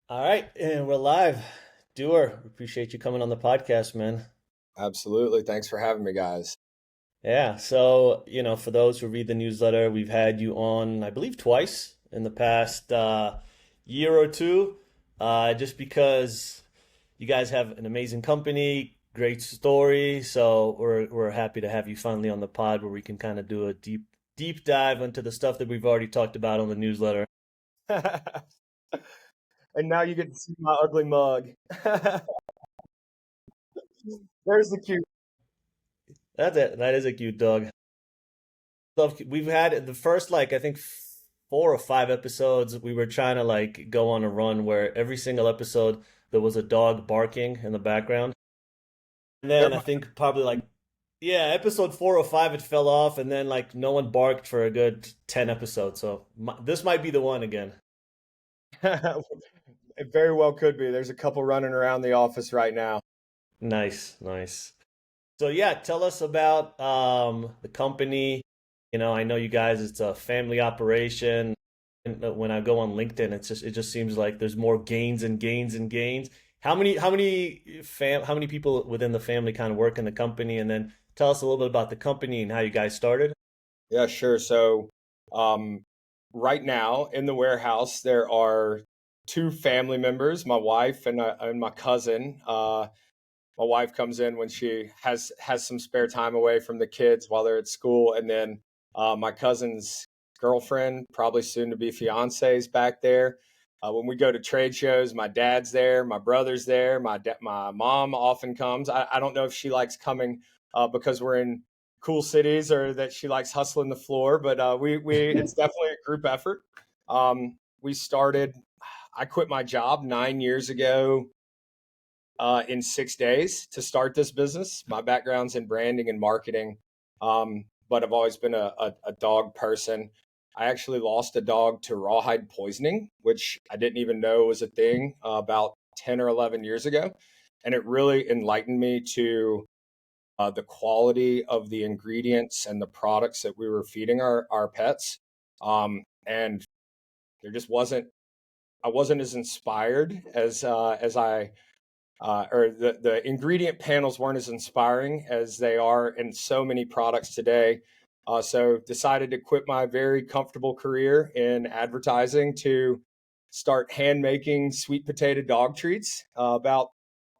All right, and we're live. Dewar, appreciate you coming on the podcast, man. Absolutely. Thanks for having me, guys. Yeah, so, for those who read the newsletter, we've had you on, I believe, twice in the past year or two, just because you guys have an amazing company, great story. So we're happy to have you finally on the pod where we can kind of do a deep dive into the stuff that we've already talked about on the newsletter. And now you get to see my ugly mug. There's the cute. That's it. That is a cute dog. We've had the first like I think 4 or 5 episodes. We were trying to like go on a run where every single episode there was a dog barking in the background. And They're then I think probably like yeah, episode 4 or 5 it fell off, and then like no one barked for a good 10 episodes. So this might be the one again. It very well could be. There's a couple running around the office right now. Nice, nice. So yeah, tell us about the company. I know you guys. It's a family operation. And when I go on LinkedIn, it just seems like there's more gains and gains and gains. How many people within the family kind of work in the company? And then tell us a little bit about the company and how you guys started. Yeah, sure. So, um, right now in the warehouse, there are two family members, my wife and my cousin. My wife comes in when she has some spare time away from the kids while they're at school, and then my cousin's girlfriend, probably soon to be fiance, is back there. When we go to trade shows, my dad's there, my brother's there, my mom often comes. I don't know if she likes coming because we're in cool cities or that she likes hustling the floor, but we it's definitely a group effort. We started. I quit my job 9 years ago in 6 days to start this business. My background's in branding and marketing, but I've always been a dog person. I actually lost a dog to rawhide poisoning, which I didn't even know was a thing about 10 or 11 years ago. And it really enlightened me to the quality of the ingredients and the products that we were feeding our pets. And there just I wasn't as inspired as I or the ingredient panels weren't as inspiring as they are in so many products today. So decided to quit my very comfortable career in advertising to start hand making sweet potato dog treats. About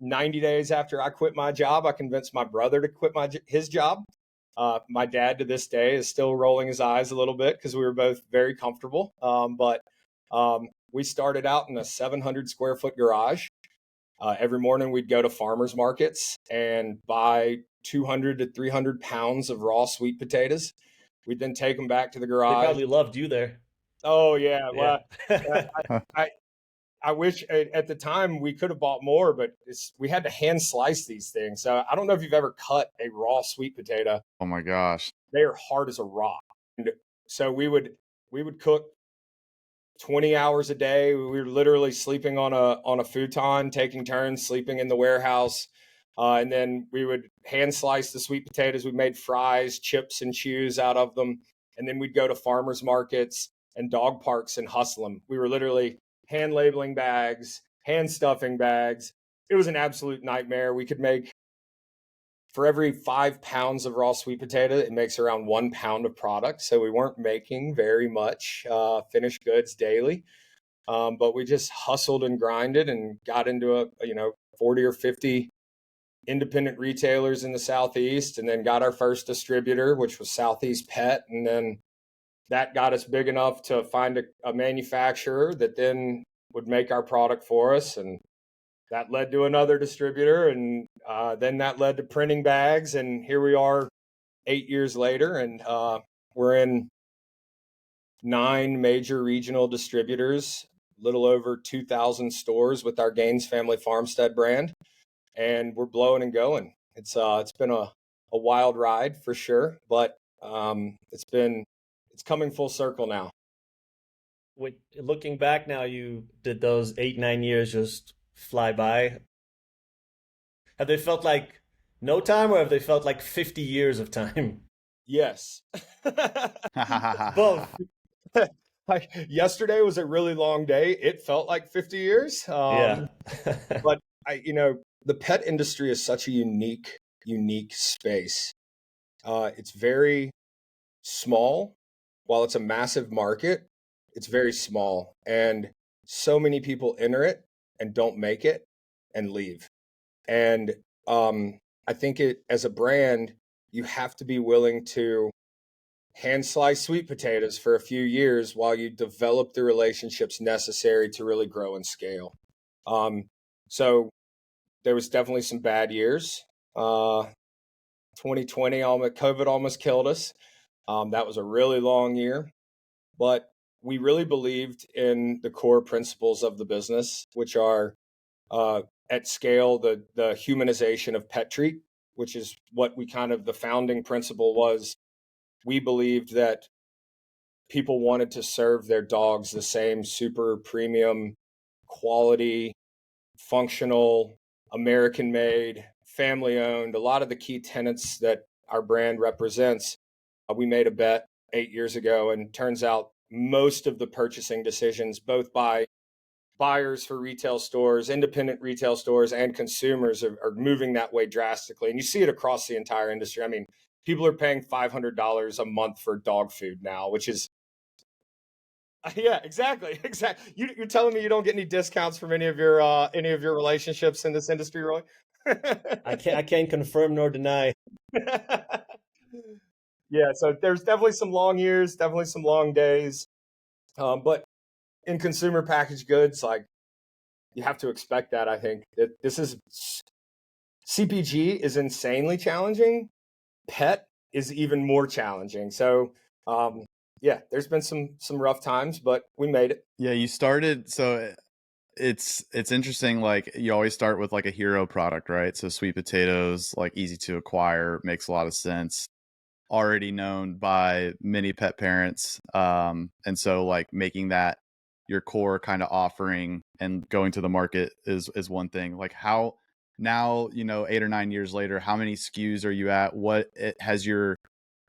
90 days after I quit my job, I convinced my brother to quit his job. My dad to this day is still rolling his eyes a little bit because we were both very comfortable. But we started out in a 700 square foot garage. Every morning we'd go to farmers markets and buy 200 to 300 pounds of raw sweet potatoes. We'd then take them back to the They garage. probably loved you there. Oh yeah, Yeah. well, uh, I I wish at the time we could have bought more, but we had to hand slice these things. So I don't know if you've ever cut a raw sweet potato. Oh my gosh. They are hard as a rock. And so we would cook 20 hours a day. We were literally sleeping on a futon, taking turns sleeping in the warehouse. And then we would hand slice the sweet potatoes. We made fries, chips, and chews out of them. And then we'd go to farmers markets and dog parks and hustle them. We were literally hand labeling bags, hand stuffing bags. It was an absolute nightmare. We could make for every 5 pounds of raw sweet potato, it makes around 1 pound of product. So we weren't making very much finished goods daily, but we just hustled and grinded and got into 40 or 50 independent retailers in the Southeast, and then got our first distributor, which was Southeast Pet, and then that got us big enough to find a manufacturer that then would make our product for us, and that led to another distributor, and then that led to printing bags, and here we are 8 years later, and we're in 9 major regional distributors, a little over 2,000 stores with our Gaines family Farmstead brand, and we're blowing and going. It's been a wild ride for sure, but it's coming full circle now. Looking back now, you did those 8, 9 years just fly by. Have they felt like no time, or have they felt like 50 years of time? Yes. Both. Yesterday was a really long day. It felt like 50 years. Yeah. But the pet industry is such a unique space. It's very small. While it's a massive market, it's very small, and so many people enter it and don't make it and leave. And I think it as a brand, you have to be willing to hand slice sweet potatoes for a few years while you develop the relationships necessary to really grow and scale. Um, so there was definitely some bad years. 2020, COVID almost killed us. That was a really long year, but we really believed in the core principles of the business, which are uh, at scale the humanization of pet treat, which is what we kind of the founding principle was. We believed that people wanted to serve their dogs the same super premium quality, functional, American made, family owned, a lot of the key tenets that our brand represents. We made a bet 8 years ago, and turns out most of the purchasing decisions, both by buyers for retail stores, independent retail stores, and consumers are moving that way drastically. And you see it across the entire industry. I mean, people are paying $500 a month for dog food now, which is yeah, exactly, exactly. You're telling me you don't get any discounts from any of your relationships in this industry, Roy? I can't confirm nor deny. Yeah, so there's definitely some long years, definitely some long days, but in consumer packaged goods, like you have to expect that. I think that this is CPG is insanely challenging. Pet is even more challenging. So, yeah, there's been some rough times, but we made it. Yeah, you started so it's interesting, like you always start with like a hero product, right? So sweet potatoes, like easy to acquire, makes a lot of sense. Already known by many pet parents. And so like making that your core kind of offering and going to the market is one thing. Like how now, 8 or 9 years later, how many SKUs are you at? Has your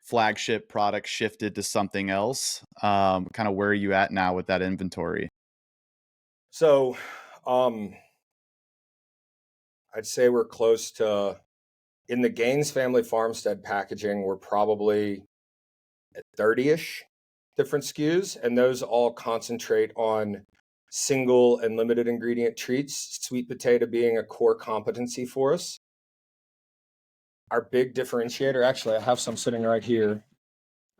flagship product shifted to something else? Kind of where are you at now with that inventory? So, um, I'd say we're close to in the Gaines family farmstead packaging, we're probably at 30-ish different SKUs, and those all concentrate on single and limited ingredient treats, sweet potato being a core competency for us. Our big differentiator, actually, I have some sitting right here.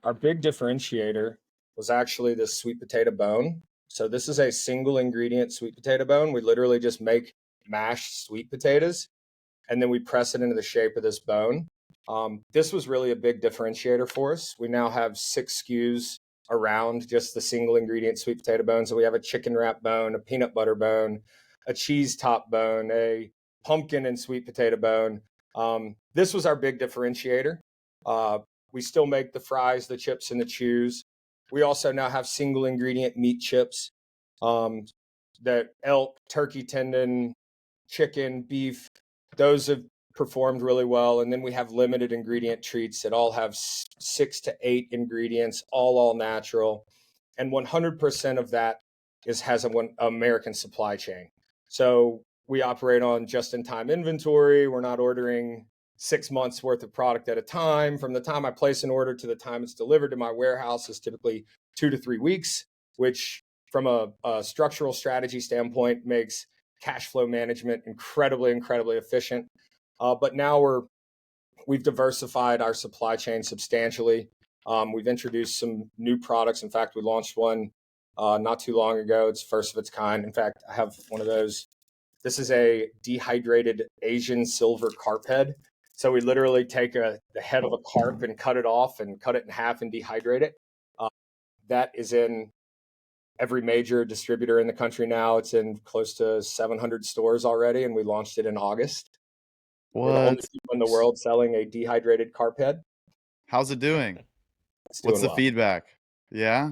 Our big differentiator was actually this sweet potato bone. So this is a single ingredient sweet potato bone. We literally just make mashed sweet potatoes and then we press it into the shape of this bone. This was really a big differentiator for us. We now have 6 SKUs around just the single ingredient sweet potato bone. So we have a chicken wrap bone, a peanut butter bone, a cheese top bone, a pumpkin and sweet potato bone. This was our big differentiator. We still make the fries, the chips, and the chews. We also now have single ingredient meat chips that elk, turkey tendon, chicken, beef, those have performed really well. And then we have limited ingredient treats that all have 6 to 8 ingredients, all natural. And 100% of that has an American supply chain. So we operate on just-in-time inventory. We're not ordering 6 months worth of product at a time. From the time I place an order to the time it's delivered to my warehouse is typically 2 to 3 weeks, which from a structural strategy standpoint makes cash flow management incredibly efficient. But now we've diversified our supply chain substantially. We've introduced some new products. In fact, we launched one not too long ago. It's first of its kind. In fact, I have one of those. This is a dehydrated Asian silver carp head. So we literally take the head of a carp and cut it off and cut it in half and dehydrate it. That is in every major distributor in the country now. It's in close to 700 stores already, and we launched it in August. We're the only What? people in the world selling a dehydrated carp head. How's it doing? It's What's doing the well. feedback? Yeah.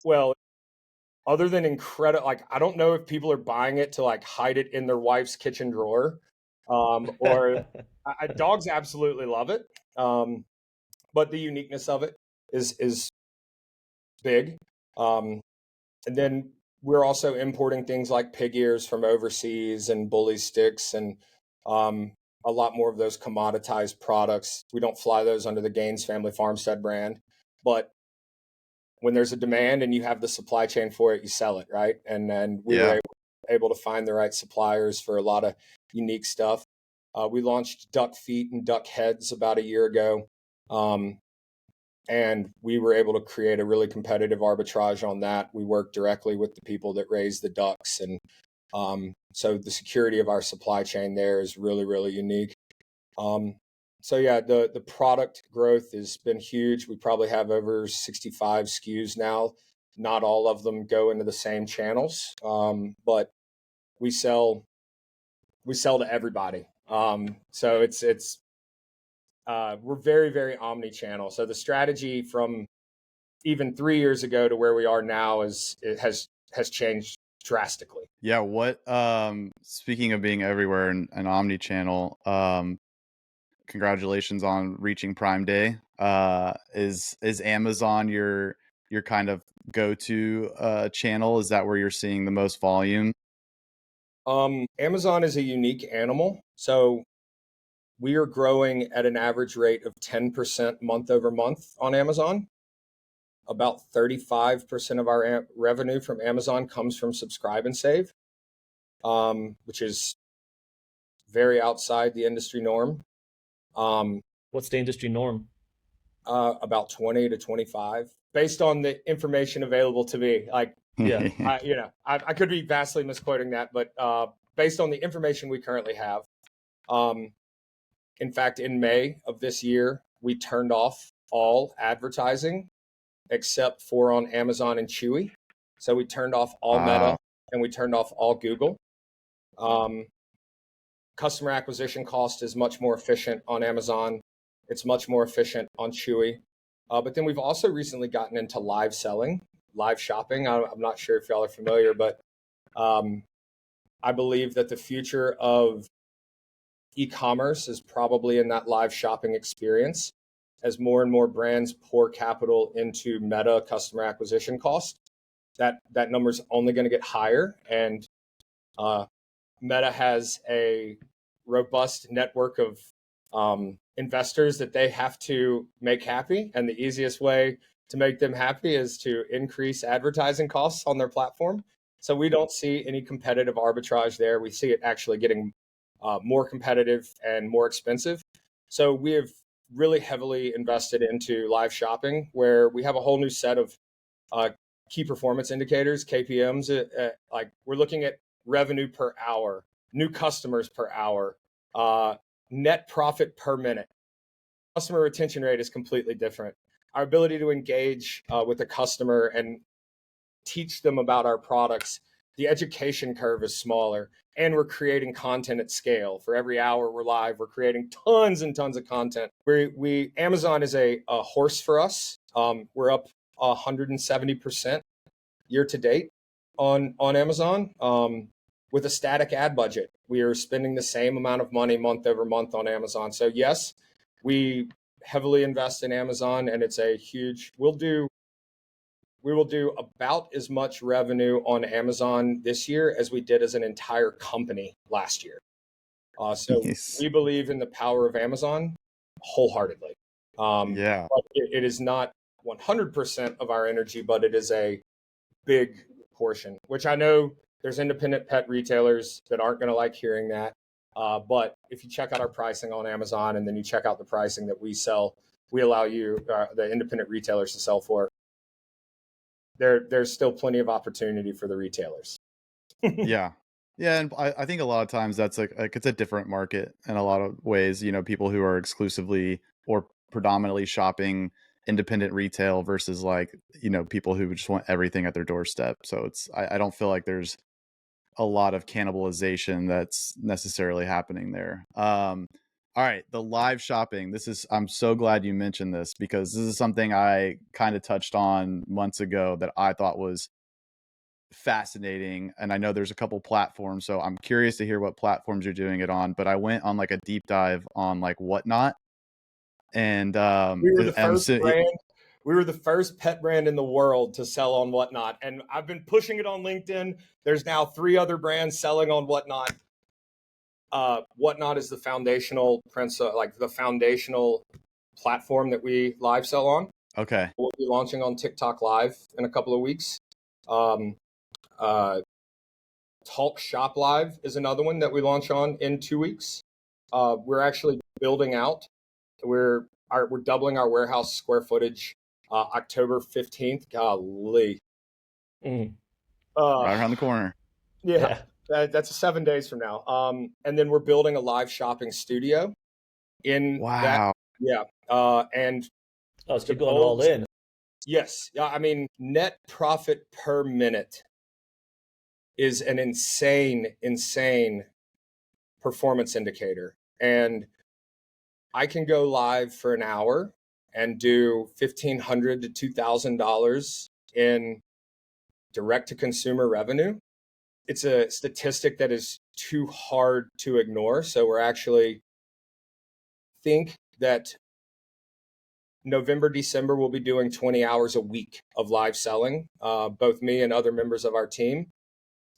Well, other than incredible, like I don't know if people are buying it to like hide it in their wife's kitchen drawer, or dogs absolutely love it. But the uniqueness of it is big. And then we're also importing things like pig ears from overseas and bully sticks and a lot more of those commoditized products. We don't fly those under the Gaines family Farmstead brand, but when there's a demand and you have the supply chain for it, you sell it, right? And then we were able to find the right suppliers for a lot of unique stuff. We launched duck feet and duck heads about a year ago. And we were able to create a really competitive arbitrage on that. We worked directly with the people that raise the ducks. And so the security of our supply chain there is really, really unique. So yeah, the product growth has been huge. We probably have over 65 SKUs now. Not all of them go into the same channels, but we sell to everybody. So it's we're very, very omni-channel. So the strategy from even 3 years ago to where we are now has changed drastically. Yeah. What, speaking of being everywhere and omni-channel, congratulations on reaching Prime Day. Is Amazon your kind of go-to channel? Is that where you're seeing the most volume? Amazon is a unique animal. So we are growing at an average rate of 10% month over month on Amazon. About 35% of our revenue from Amazon comes from subscribe and save, which is very outside the industry norm. What's the industry norm? About 20 to 25, based on the information available to me. Like, Yeah. I could be vastly misquoting that, but based on the information we currently have. In fact, in May of this year, we turned off all advertising except for on Amazon and Chewy. So we turned off all Meta and we turned off all Google. Customer acquisition cost is much more efficient on Amazon. It's much more efficient on Chewy. But then we've also recently gotten into live selling, live shopping. I'm not sure if y'all are familiar, but I believe that the future of e-commerce is probably in that live shopping experience. As more and more brands pour capital into Meta customer acquisition cost, that number's only going to get higher. And Meta has a robust network of investors that they have to make happy. And the easiest way to make them happy is to increase advertising costs on their platform. So we don't see any competitive arbitrage there. We see it actually getting more competitive and more expensive. So we have really heavily invested into live shopping, where we have a whole new set of key performance indicators, KPMs. Like, we're looking at revenue per hour, new customers per hour, net profit per minute. Customer retention rate is completely different. Our ability to engage with the customer and teach them about our products, the education curve is smaller, and we're creating content at scale. For every hour we're live, we're creating tons and tons of content. Amazon is a horse for us. We're up 170% year to date on Amazon with a static ad budget. We are spending the same amount of money month over month on Amazon. So yes, we heavily invest in Amazon, and it's a huge. We will do about as much revenue on Amazon this year as we did as an entire company last year. So Nice. we believe in the power of Amazon wholeheartedly. Yeah. But it is not 100% of our energy, but it is a big portion, which I know there's independent pet retailers that aren't going to like hearing that. But if you check out our pricing on Amazon and then you check out the pricing that we sell, we allow you, the independent retailers, to sell for, there's still plenty of opportunity for the retailers. Yeah. Yeah, and I think a lot of times that's like it's a different market in a lot of ways. You know, people who are exclusively or predominantly shopping independent retail versus, like, you know, people who just want everything at their doorstep. So I don't feel like there's a lot of cannibalization that's necessarily happening there. All right, the live shopping. I'm so glad you mentioned this, because this is something I kind of touched on months ago that I thought was fascinating. And I know there's a couple platforms, so I'm curious to hear what platforms you're doing it on. But I went on like a deep dive on like Whatnot, and We were the first brand. We were the first pet brand in the world to sell on Whatnot. And I've been pushing it on LinkedIn. There's now 3 other brands selling on Whatnot. Whatnot is the foundational like the foundational platform that we live sell on. Okay. We'll be launching on TikTok Live in a couple of weeks. Talk Shop Live is another one that we launch on in 2 weeks. We're actually building out. We're doubling our warehouse square footage October 15th. Golly. Mm. Right around the corner. Yeah. That's 7 days from now. And then we're building a live shopping studio in that. Wow. Yeah. And Oh, so you're going all in. yes. I mean, net profit per minute is an insane performance indicator. And I can go live for an hour and do $1,500 to $2,000 in direct to consumer revenue. It's a statistic that is too hard to ignore. So we're actually think that November, December, we'll be doing 20 hours a week of live selling, both me and other members of our team.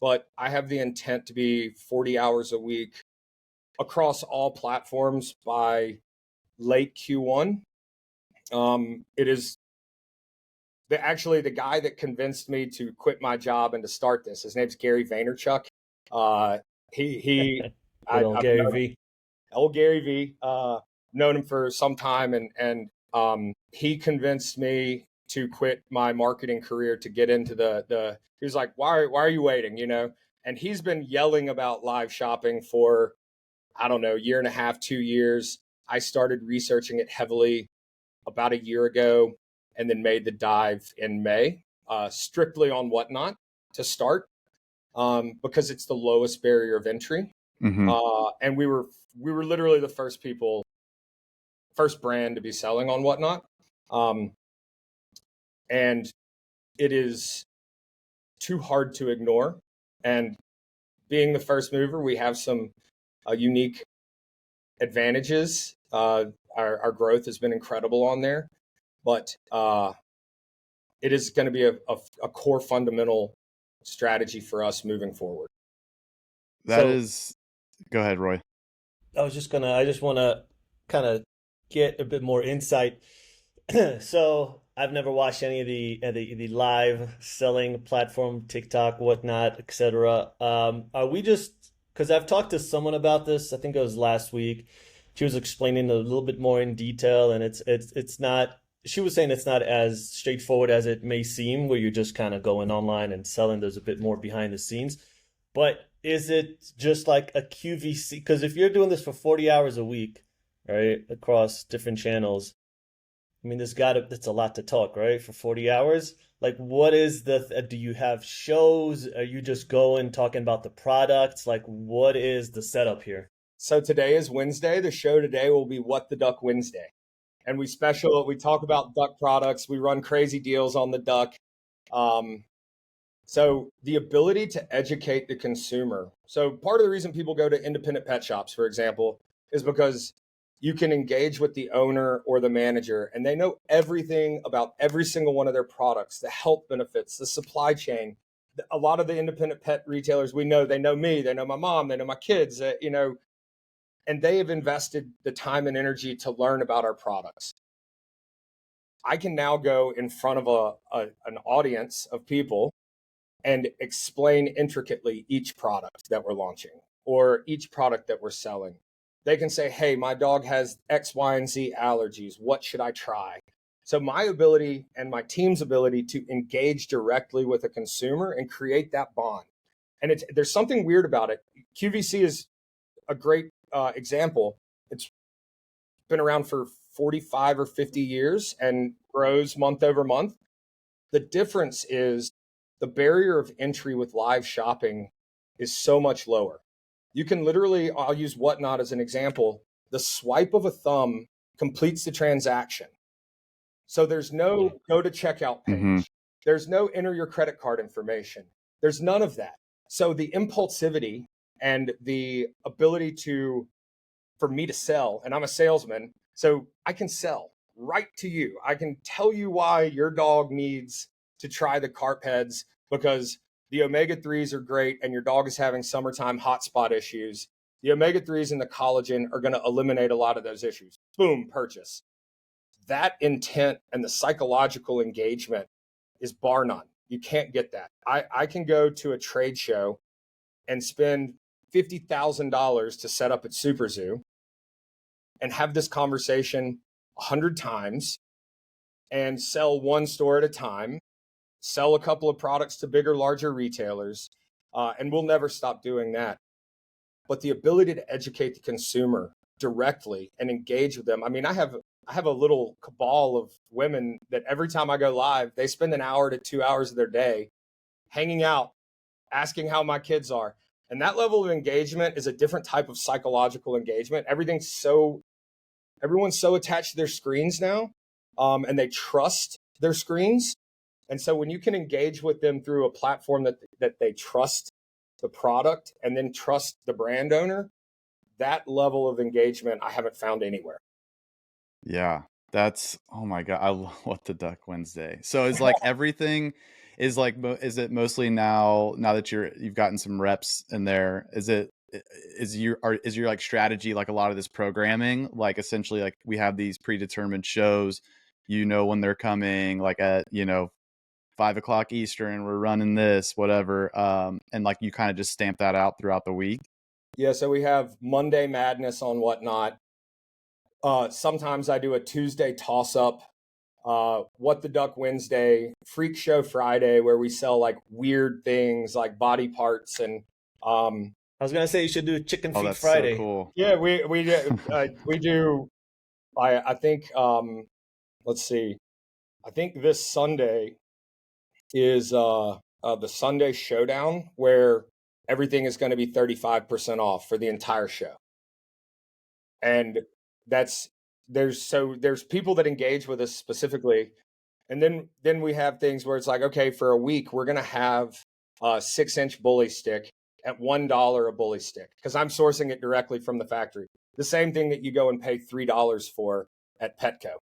But I have the intent to be 40 hours a week across all platforms by late Q1. It is actually the guy that convinced me to quit my job and to start this. His name's Gary Vaynerchuk. Old Gary V. Old Gary V. Known him for some time, and he convinced me to quit my marketing career to get into the. He was like, "Why are you waiting?" You know, and he's been yelling about live shopping for, I don't know, 1.5 to 2 years. I started researching it heavily about a year ago, and then made the dive in May, strictly on Whatnot to start, because it's the lowest barrier of entry. Mm-hmm. And we were literally the first brand to be selling on Whatnot. And it is too hard to ignore. And being the first mover, we have some unique advantages. Our growth has been incredible on there, but it is going to be a core fundamental strategy for us moving forward. Go ahead, Roy. I just want to kind of get a bit more insight. So I've never watched any of the live selling platform, TikTok, whatnot, etc. Are we just, because I've talked to someone about this, I think it was last week. She was explaining a little bit more in detail, and it's not. She was saying it's not as straightforward as it may seem, where you're just kind of going online and selling. There's a bit more behind the scenes. But is it just like a QVC? Because if you're doing this for 40 hours a week, right, across different channels, I mean, that's a lot to talk, right, for 40 hours. Like, what is do you have shows? Are you just going talking about the products? Like, what is the setup here? So today is Wednesday. The show today will be What the Duck Wednesday. And we talk about duck products. We run crazy deals on the duck. So the ability to educate the consumer. So part of the reason people go to independent pet shops, for example, is because you can engage with the owner or the manager, and they know everything about every single one of their products, the health benefits, the supply chain. A lot of the independent pet retailers, they know me, they know my mom, they know my kids, and they have invested the time and energy to learn about our products. I can now go in front of an audience of people and explain intricately each product that we're launching or each product that we're selling. They can say, hey, my dog has X, Y, and Z allergies. What should I try? So my ability and my team's ability to engage directly with a consumer and create that bond. And there's something weird about it. QVC is a great example. It's been around for 45 or 50 years and grows month over month. The difference is the barrier of entry with live shopping is so much lower. You can literally, I'll use Whatnot as an example. The swipe of a thumb completes the transaction. So there's no go to checkout page. Mm-hmm. There's no enter your credit card information. There's none of that. So the impulsivity and the ability for me to sell, and I'm a salesman, so I can sell. right to you. I can tell you why your dog needs to try the carp heads, because the omega-3s are great and your dog is having summertime hotspot issues. The omega-3s and the collagen are going to eliminate a lot of those issues. Boom, purchase. That intent and the psychological engagement is bar none. You can't get that. I can go to a trade show and spend $50,000 to set up at Super Zoo and have this conversation 100 times and sell one store at a time, sell a couple of products to bigger, larger retailers, and we'll never stop doing that. But the ability to educate the consumer directly and engage with them. I mean, I have a little cabal of women that every time I go live, they spend an hour to 2 hours of their day hanging out, asking how my kids are. And that level of engagement is a different type of psychological engagement. Everyone's so attached to their screens now, and they trust their screens. And so when you can engage with them through a platform that they trust the product and then trust the brand owner, that level of engagement I haven't found anywhere. Yeah, that's, oh my God, I love the Duck Wednesday. So is like everything is like, is it mostly now that you've gotten some reps in there, is your like strategy, like a lot of this programming, like essentially like we have these predetermined shows, when they're coming, like at, 5 o'clock Eastern, we're running this, whatever. And like you kind of just stamp that out throughout the week. Yeah. So we have Monday Madness on Whatnot. Sometimes I do a Tuesday toss up, What the Duck Wednesday, Freak Show Friday, where we sell like weird things like body parts. And I was gonna say you should do Chicken Feet that's Friday. So cool. Yeah, we do. I think let's see. I think this Sunday is the Sunday Showdown, where everything is going to be 35% off for the entire show. And there's people that engage with us specifically. And then we have things where it's like, okay, for a week, we're going to have a 6-inch bully stick at $1 a bully stick, because I'm sourcing it directly from the factory. The same thing that you go and pay $3 for at Petco.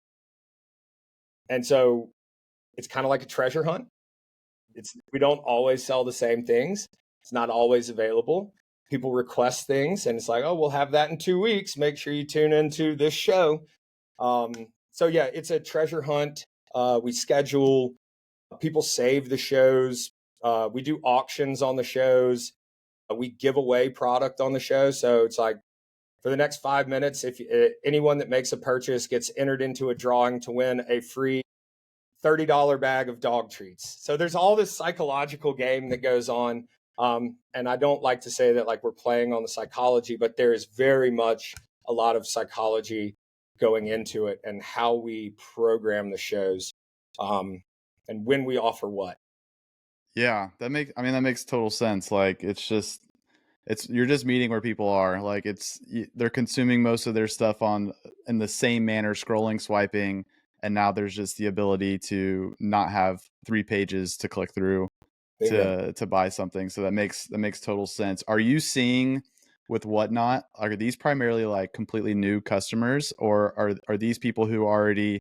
And so it's kind of like a treasure hunt. We don't always sell the same things. It's not always available. People request things and it's like, oh, we'll have that in 2 weeks. Make sure you tune into this show. So yeah, it's a treasure hunt. We schedule, people save the shows. We do auctions on the shows. We give away product on the show. So it's like, for the next 5 minutes, if anyone that makes a purchase gets entered into a drawing to win a free $30 bag of dog treats. So there's all this psychological game that goes on. And I don't like to say that like we're playing on the psychology, but there is very much a lot of psychology going into it and how we program the shows, and when we offer what. Yeah, that makes total sense. Like you're just meeting where people are. Like they're consuming most of their stuff in the same manner, scrolling, swiping, and now there's just the ability to not have 3 pages to click through to buy something. So that makes total sense. Are you seeing with Whatnot, are these primarily like completely new customers, or are these people who already,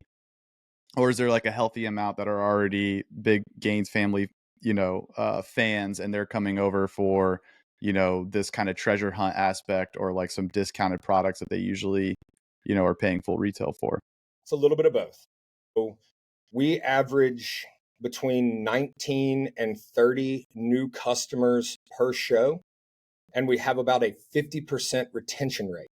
or is there like a healthy amount that are already big Gaines family, fans, and they're coming over for, this kind of treasure hunt aspect, or like some discounted products that they usually, are paying full retail for? It's a little bit of both. So we average between 19 and 30 new customers per show, and we have about a 50% retention rate.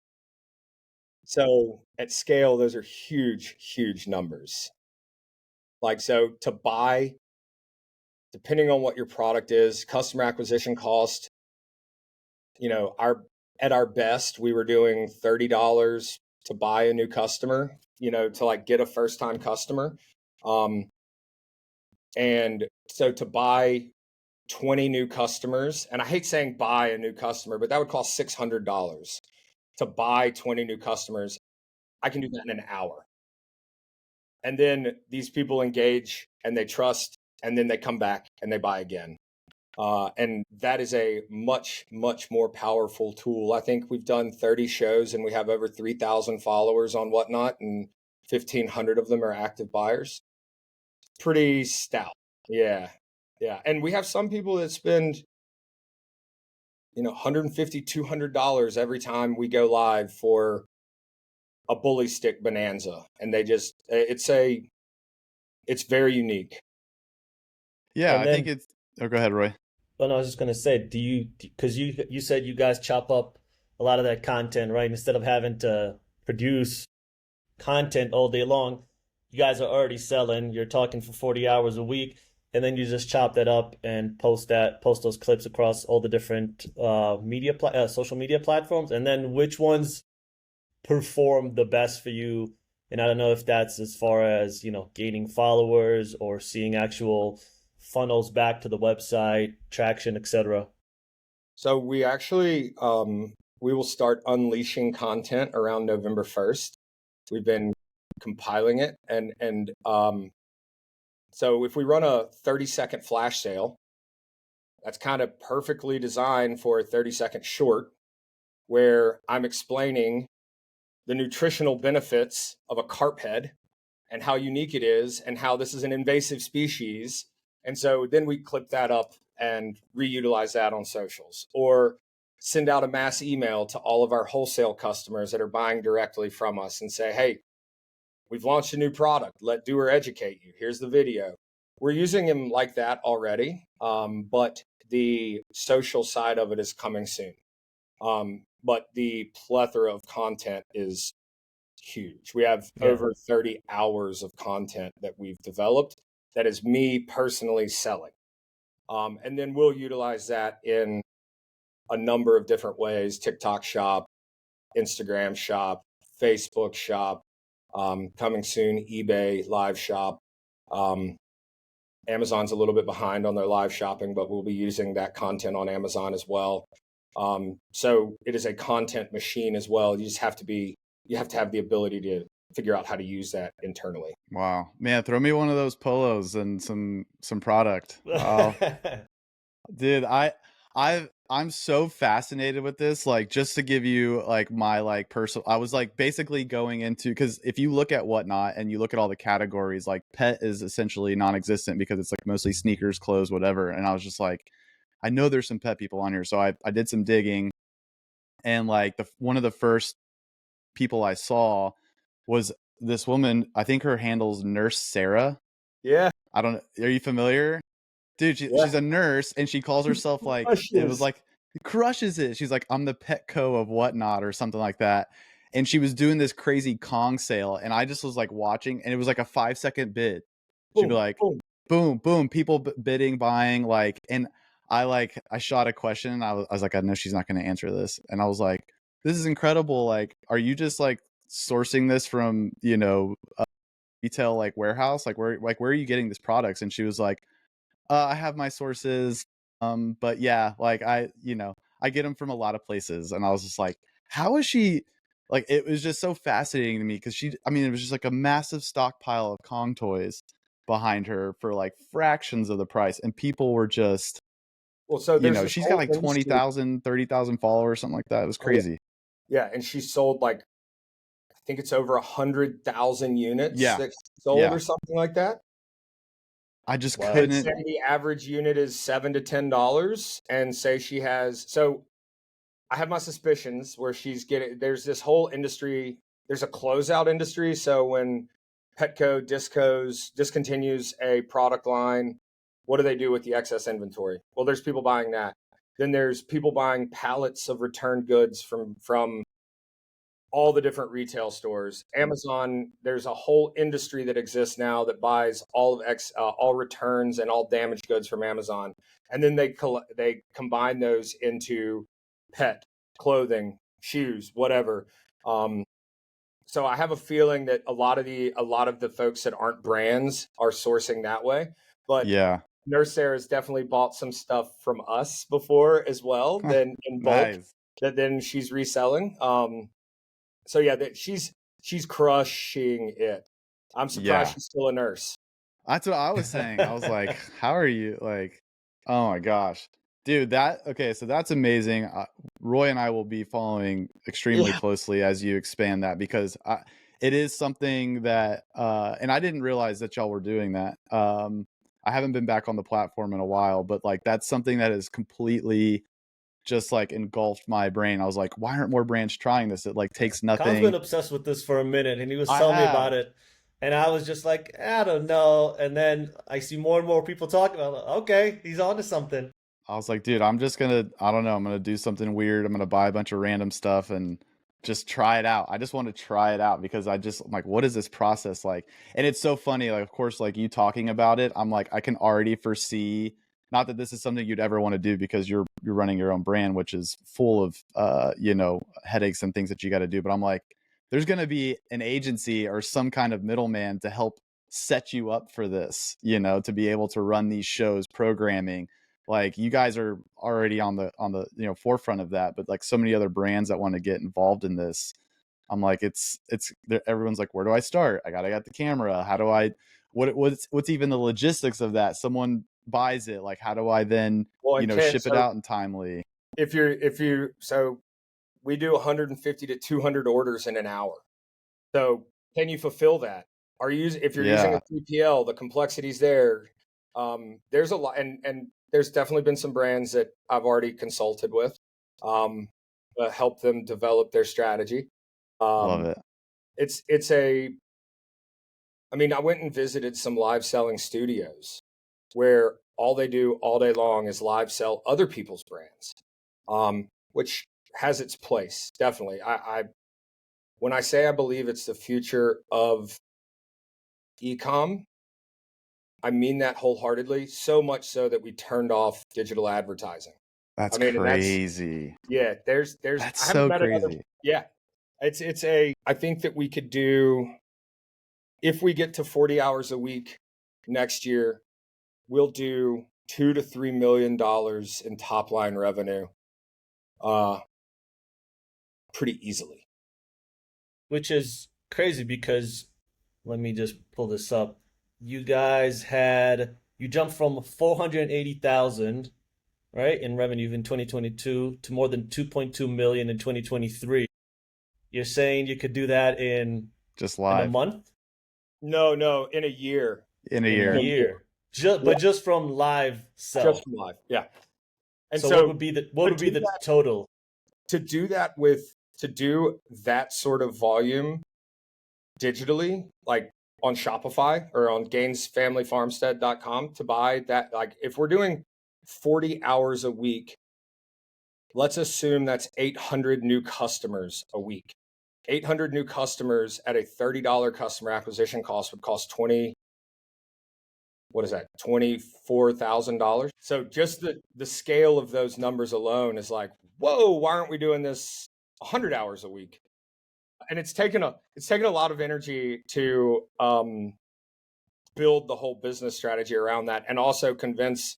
So at scale, those are huge, huge numbers. Like, so to buy, depending on what your product is, customer acquisition cost, at our best, we were doing $30 to buy a new customer, to like get a first time customer. And so to buy 20 new customers, and I hate saying buy a new customer, but that would cost $600 to buy 20 new customers. I can do that in an hour. And then these people engage and they trust, and then they come back and they buy again. And that is a much, much more powerful tool. I think we've done 30 shows and we have over 3,000 followers on Whatnot. And 1,500 of them are active buyers. Pretty stout. Yeah. Yeah. And we have some people that spend, $150, $200 every time we go live for a bully stick bonanza. And it's very unique. Yeah, And I think then, it's. Oh, go ahead, Roy. well, no, I was just gonna say, because you said you guys chop up a lot of that content, right? Instead of having to produce content all day long, you guys are already selling. You're talking for 40 hours a week, and then you just chop that up and post those clips across all the different social media platforms. And then which ones perform the best for you? And I don't know if that's as far as, gaining followers or seeing actual funnels back to the website, traction, etc. So we actually we will start unleashing content around November 1st. We've been compiling it, and so if we run a 30-second flash sale, that's kind of perfectly designed for a 30-second short where I'm explaining the nutritional benefits of a carp head and how unique it is and how this is an invasive species. And so then we clip that up and reutilize that on socials, or send out a mass email to all of our wholesale customers that are buying directly from us and say, hey, we've launched a new product. Let Dewar educate you. Here's the video. We're using him like that already, but the social side of it is coming soon. But the plethora of content is huge. We have over 30 hours of content that we've developed that is me personally selling. And then we'll utilize that in a number of different ways: TikTok shop, Instagram shop, Facebook shop, coming soon, eBay live shop. Amazon's a little bit behind on their live shopping, but we'll be using that content on Amazon as well. So it is a content machine as well. You have to have the ability to figure out how to use that internally. Wow, man, throw me one of those polos and some product. Dude, I'm so fascinated with this. Like, just to give you like my like personal, I was like basically going into, because if you look at Whatnot and you look at all the categories, like pet is essentially non-existent because it's like mostly sneakers, clothes, whatever. And I was just like, I know there's some pet people on here, so I did some digging, and like one of the first people I saw was this woman. I think her handle's Nurse Sarah. Yeah. I don't know. Are you familiar? Dude, she's a nurse, and she calls herself like, it was like, crushes it. She's like, I'm the Petco of Whatnot or something like that. And she was doing this crazy Kong sale, and I just was like watching, and it was like a 5-second bid. She'd be like, boom, boom, boom, people bidding, buying, like, and I shot a question. I was like, I know she's not going to answer this. And I was like, this is incredible. Like, are you just like sourcing this from, a retail like warehouse? Like, where are you getting these products? And she was like, I have my sources, but yeah, like I get them from a lot of places. And I was just like, how is she? Like, it was just so fascinating to me because it was just like a massive stockpile of Kong toys behind her for like fractions of the price, and people were just, well, so there's this she's got whole like industry. 20,000, 30,000 followers, something like that. It was crazy. Yeah, and she sold like, I think it's over 100,000 units that she sold or something like that. I just And couldn't. say the average unit is $7 to $10, and say she has. So I have my suspicions where she's getting. There's this whole industry. There's a closeout industry. So when Petco discontinues a product line, what do they do with the excess inventory? Well, there's people buying that. Then there's people buying pallets of returned goods from all the different retail stores. Amazon, there's a whole industry that exists now that buys all returns and all damaged goods from Amazon, and then they combine those into pet clothing, shoes, whatever. So I have a feeling that a lot of the folks that aren't brands are sourcing that way. But Yeah. Nurse Sarah's definitely bought some stuff from us before as well, then in bulk, Nice. that then she's reselling. So yeah, she's crushing it. I'm surprised she's still a nurse. That's what I was saying. I was like, how are you, like, oh my gosh, dude, so that's amazing. Roy and I will be following extremely Yeah. closely as you expand that, because it is something that, and I didn't realize that y'all were doing that. I haven't been back on the platform in a while, but like that's something that is completely just like engulfed my brain. I was like, why aren't more brands trying this? It like takes Kyle's been nothing. obsessed with this for a minute, and he was I telling me about have. it, and I was just like, I don't know. And then I see more and more people talking about it. Okay, he's onto something. I was like, dude, I'm just gonna, I don't know, I'm gonna do something weird. I'm gonna buy a bunch of random stuff and just try it out. I just want to try it out because I'm like, what is this process like? And it's so funny. Like, of course, like you talking about it, I'm like, I can already foresee, not that this is something you'd ever want to do because you're running your own brand, which is full of headaches and things that you got to do. But I'm like, there's gonna be an agency or some kind of middleman to help set you up for this, to be able to run these shows, programming. Like you guys are already on the forefront of that, but like so many other brands that want to get involved in this, I'm like, it's everyone's like, where do I start? I got the camera. How do I, what's even the logistics of that? Someone buys it, like how do I then Well, and Ken, ship it so out in timely? so we do 150 to 200 orders in an hour. So can you fulfill that? If you're using a Yeah, 3PL, the complexities there. There's a lot, and there's definitely been some brands that I've already consulted with, um, help them develop their strategy. love Um, it. it's a, I mean, I went and visited some live selling studios where all they do all day long is live sell other people's brands, which has its place. Definitely. When I say I believe it's the future of ecom, I mean that wholeheartedly, so much so that we turned off digital advertising. I That's mean, and crazy. I That's haven't so met another, crazy. yeah, I think that we could do, if we get to 40 hours a week next year, we'll do $2 to $3 million in top line revenue, uh, pretty easily. Which is crazy because let me just pull this up. You jumped from 480,000, right, in revenue in 2022 to more than 2.2 million in 2023. You're saying you could do that Just in a live month, No, in a year. in a in a In a year. year. year, just Yeah, but just from live just sell. from live. Yeah. And So what so would be the to do total? to do that to do that sort of volume digitally, like on Shopify or on gainesfamilyfarmstead.com, to buy that, like if we're doing 40 hours a week, let's assume that's 800 new customers a week. 800 new customers at a $30 customer acquisition cost would cost what is that, $24,000. So just the scale of those numbers alone is like, whoa, why aren't we doing this 100 hours a week? And it's taken a lot of energy to build the whole business strategy around that, and also convince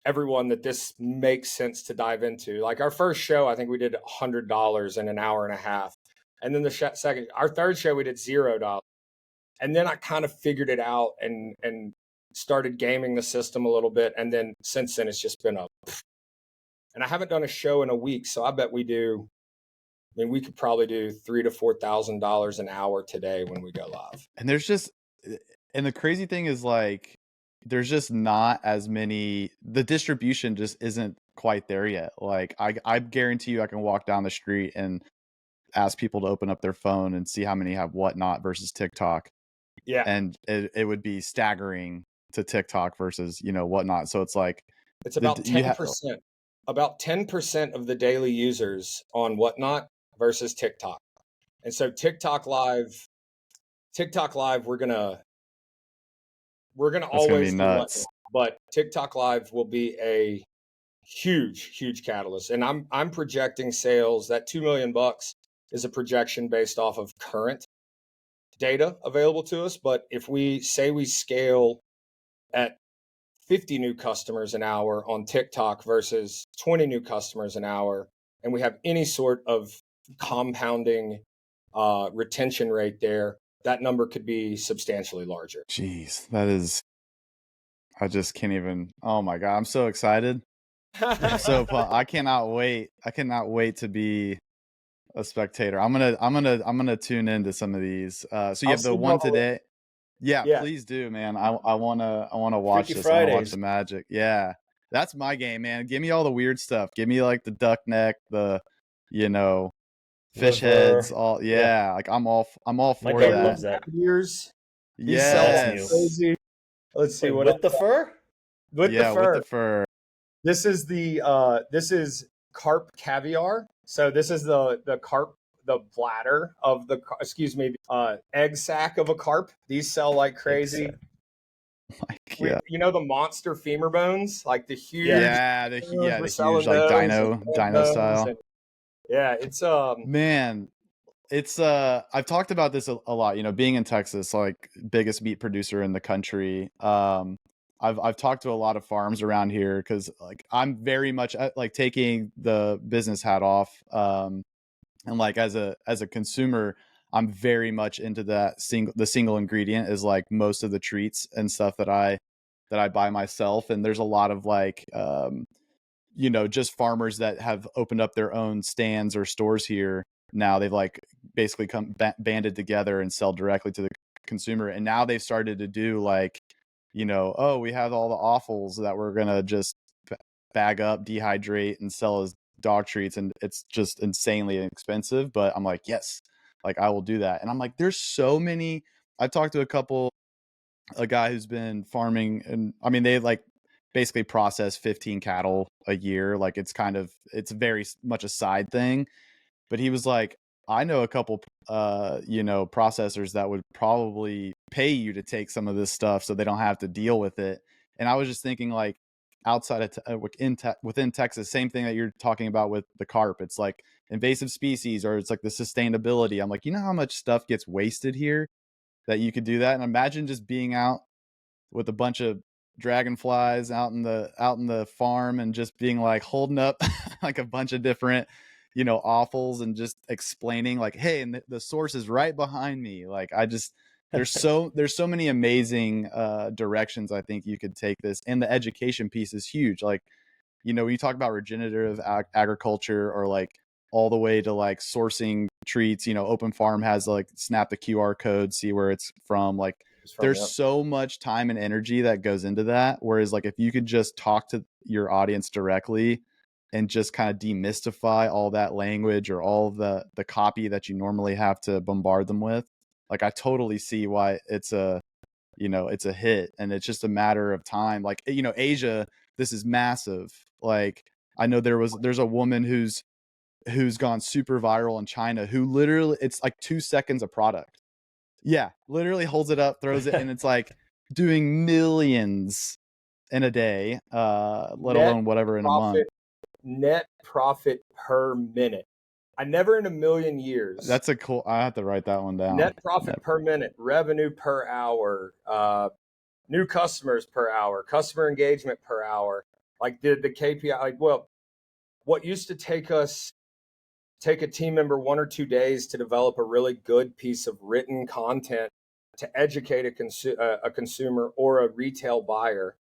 everyone that this makes sense to dive into. Like our first show, I think we did $100 in an hour and a half, and then our third show, we did $0. And then I kind of figured it out and started gaming the system a little bit, and then since then it's just been and I haven't done a show in a week, so I bet we do. I mean, we could probably do $3,000 to $4,000 an hour today when we go live. And and the crazy thing is like, there's just not as many, the distribution just isn't quite there yet. Like I guarantee you I can walk down the street and ask people to open up their phone and see how many have Whatnot versus TikTok. Yeah, And it would be staggering to TikTok versus, Whatnot. So it's like it's the about you have 10%. About 10% of the daily users on Whatnot versus TikTok. And so TikTok Live, we're gonna that's gonna be always do nuts. Whatnot, but TikTok Live will be a huge catalyst. And I'm projecting sales, that $2 million is a projection based off of current data available to us. But if we say we scale at 50 new customers an hour on TikTok versus 20 new customers an hour, and we have any sort of compounding retention rate there, that number could be substantially larger. Jeez, I just can't even. Oh my God, I'm so excited. I'm so pumped. I cannot wait. I cannot wait to be a spectator. I'm gonna tune into some of these. So you I'll have the send you all one the link. today. Yeah, Yeah. please do, man. I wanna watch Freaky this. I wanna watch Fridays. the magic. Yeah, that's my game, man. Give me all the weird stuff. Give me like the duck neck, the you know fish heads. Liver. All Yeah. like I'm all My for dog King of that. loves that. Ears. He's Oh, selling that's like new. Yes. crazy. Let's see Wait, what with else. the fur? With the Yeah, with the fur. fur. This is carp caviar. So this is the carp, the bladder of the egg sac of a carp. These sell like crazy. Exactly. Like yeah, You know the monster femur bones, like the Yeah. huge yeah, bones. We're the huge selling like those and leg dino bones, style. and yeah, it's Man, it's I've talked about this a lot, being in Texas, like biggest meat producer in the country. I've talked to a lot of farms around here cuz like I'm very much like taking the business hat off and like as a consumer, I'm very much into the single ingredient is like most of the treats and stuff that I buy myself, and there's a lot of like just farmers that have opened up their own stands or stores here. Now they've like basically come banded together and sell directly to the consumer. And now they've started to do like, oh, we have all the offals that we're going to just bag up, dehydrate and sell as dog treats. And it's just insanely expensive. But I'm like, yes, like I will do that. And I'm like, there's so many. I've talked to a guy who's been farming, and I mean they like basically process 15 cattle a year. Like it's very much a side thing, but he was like, I know a couple processors that would probably pay you to take some of this stuff so they don't have to deal with it. And I was just thinking like outside of within Texas, same thing that you're talking about with the carp. It's like invasive species, or it's like the sustainability. I'm like, how much stuff gets wasted here that you could do that. And imagine just being out with a bunch of dragonflies out in the farm and just being like holding up like a bunch of different offals and just explaining like, hey, and the source is right behind me. Like there's so many amazing directions I think you could take this, and the education piece is huge. Like when you talk about regenerative agriculture, or like all the way to like sourcing treats, Open Farm has like snap the QR code, see where it's from. Like there's so much time and energy that goes into that. Whereas like if you could just talk to your audience directly and just kind of demystify all that language or all the copy that you normally have to bombard them with, like I totally see why it's a hit, and it's just a matter of time. Like Asia, this is massive. Like I know there's a woman who's gone super viral in China, who literally, it's like 2 seconds of product. Yeah, literally holds it up, throws it, and it's like doing millions in a day, let net alone whatever in a month. profit net profit per minute. I never in a million years. That's a cool. I have to write that one down. Net profit per minute, revenue per hour, new customers per hour, customer engagement per hour. Like the KPI, like, well, what used to take a team member 1 or 2 days to develop a really good piece of written content to educate a consumer or a retail buyer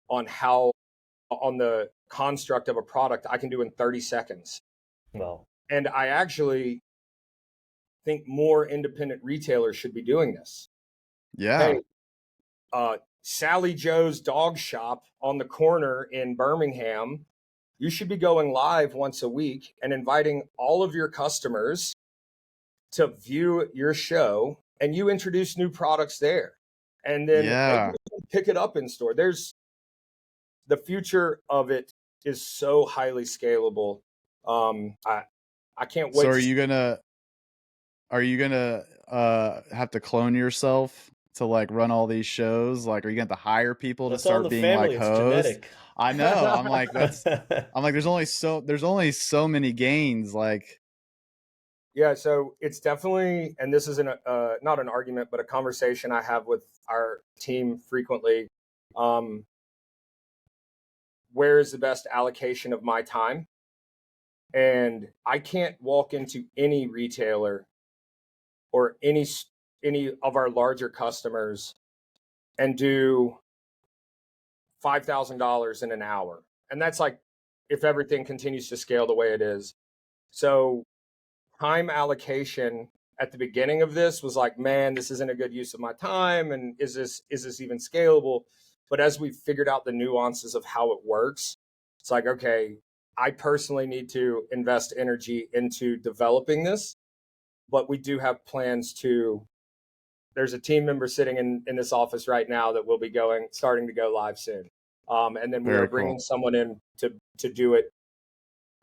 on the construct of a product, I can do in 30 seconds. Well, And I actually think more independent retailers should be doing this. Yeah. Hey, Sally Joe's dog shop on the corner in Birmingham, you should be going live once a week and inviting all of your customers to view your show, and you introduce new products there. And then maybe Yeah. pick it up in store. The future of it is so highly scalable. I can't So wait are to see. you gonna have to clone yourself to like run all these shows? Like, are you gonna have to hire people to that's all in start the being like family. It's hosts? genetic. I know. I'm like, there's only so many gains. Like, Yeah, so it's definitely, and this isn't not an argument, but a conversation I have with our team frequently. Um, where is the best allocation of my time? And I can't walk into any retailer or any of our larger customers and do $5,000 in an hour, and that's like if everything continues to scale the way it is. So time allocation at the beginning of this was like, man, this isn't a good use of my time. And is this even scalable? But as we figured out the nuances of how it works, it's like, okay, I personally need to invest energy into developing this, but we do have plans to. There's a team member sitting in this office right now that will be starting to go live soon. And then we are Very bringing cool. someone in to do it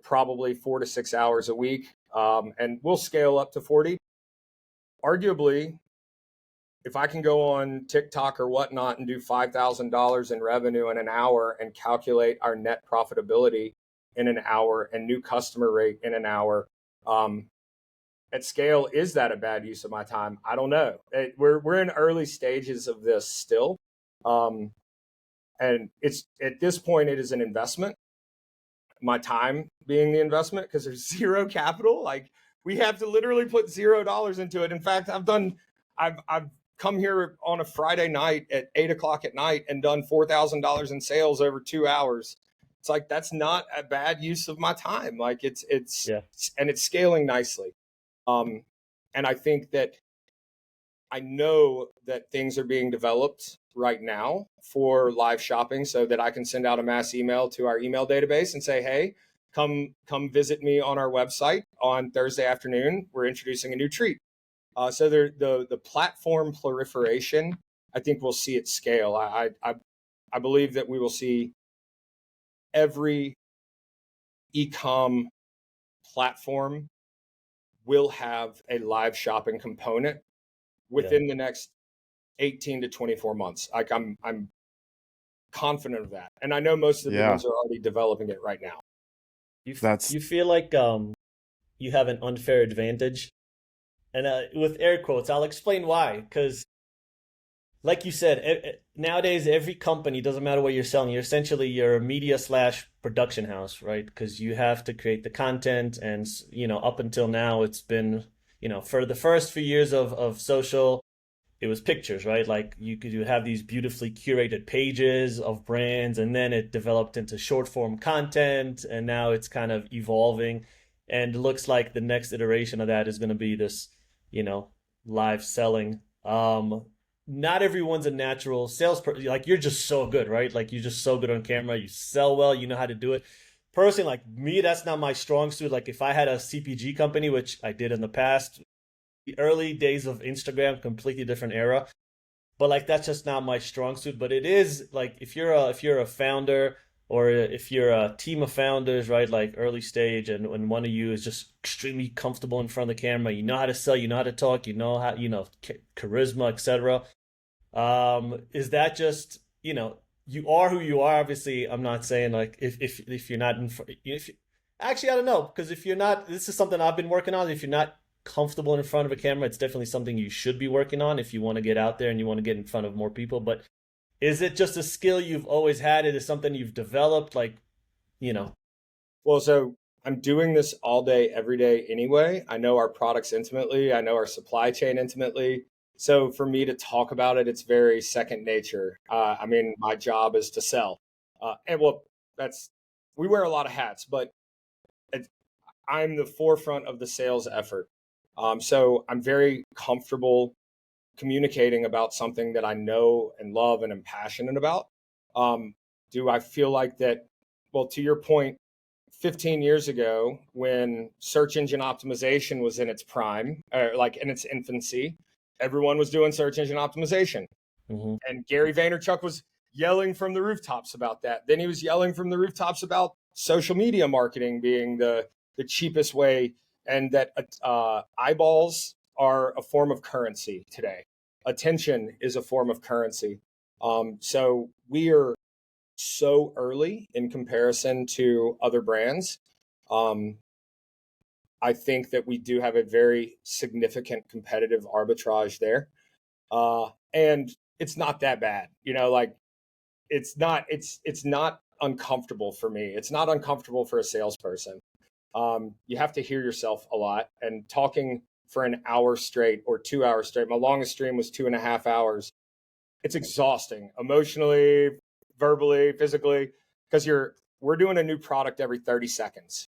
probably 4 to 6 hours a week. And we'll scale up to 40. Arguably, if I can go on TikTok or whatnot and do $5,000 in revenue in an hour and calculate our net profitability in an hour and new customer rate in an hour, at scale, is that a bad use of my time? I don't know. We're in early stages of this still, and it's at this point it is an investment. My time being the investment, because there's zero capital. Like, we have to literally put $0 into it. In fact, I've come here on a Friday night at 8 o'clock at night and done $4,000 in sales over 2 hours. It's like, that's not a bad use of my time. Like, it's and it's scaling nicely. And I think that I know that things are being developed right now for live shopping so that I can send out a mass email to our email database and say, hey, come visit me on our website on Thursday afternoon. We're introducing a new treat. So the platform proliferation, I think we'll see it scale. I believe that we will see every e-com platform will have a live shopping component within the next 18 to 24 months. Like, I'm confident of that. And I know most of the big ones are already developing it right now. You feel like you have an unfair advantage? And with air quotes, I'll explain why. Because, like you said, nowadays every company, doesn't matter what you're selling, you're a media / production house, right? Because you have to create the content, and up until now, it's been for the first few years of social, it was pictures, right? Like, you have these beautifully curated pages of brands, and then it developed into short form content, and now it's kind of evolving, and it looks like the next iteration of that is going to be this, live selling. Not everyone's a natural salesperson. Like, you're just so good, right? Like, you're just so good on camera. You sell well. You know how to do it. Personally, like me, that's not my strong suit. Like, if I had a CPG company, which I did in the past, the early days of Instagram, completely different era. But like, that's just not my strong suit. But it is like, if you're a founder, or if you're a team of founders, right? Like, early stage, and when one of you is just extremely comfortable in front of the camera, you know how to sell, you know how to talk, you know how, charisma, etc. Is that just, you are who you are? Obviously, I'm not saying like, if you're not actually, I don't know, because if you're not, this is something I've been working on. If you're not comfortable in front of a camera, it's definitely something you should be working on if you want to get out there and you want to get in front of more people. But is it just a skill you've always had? It is something you've developed, like, Well, so I'm doing this all day, every day anyway. I know our products intimately. I know our supply chain intimately. So for me to talk about it, it's very second nature. I mean, my job is to sell. And well, we wear a lot of hats, but I'm the forefront of the sales effort. So I'm very comfortable communicating about something that I know and love and am passionate about. Do I feel like that? Well, to your point, 15 years ago, when search engine optimization was in its prime, like in its infancy, everyone was doing search engine optimization. mm-hmm. And Gary Vaynerchuk was yelling from the rooftops about that. Then he was yelling from the rooftops about social media marketing being the cheapest way, and that eyeballs are a form of currency today. Attention is a form of currency. So we are so early in comparison to other brands. I think that we do have a very significant competitive arbitrage there. And it's not that bad, like, it's not uncomfortable for me. It's not uncomfortable for a salesperson. You have to hear yourself a lot, and talking for an hour straight or 2 hours straight. My longest stream was 2.5 hours. It's exhausting emotionally, verbally, physically, because we're doing a new product every 30 seconds.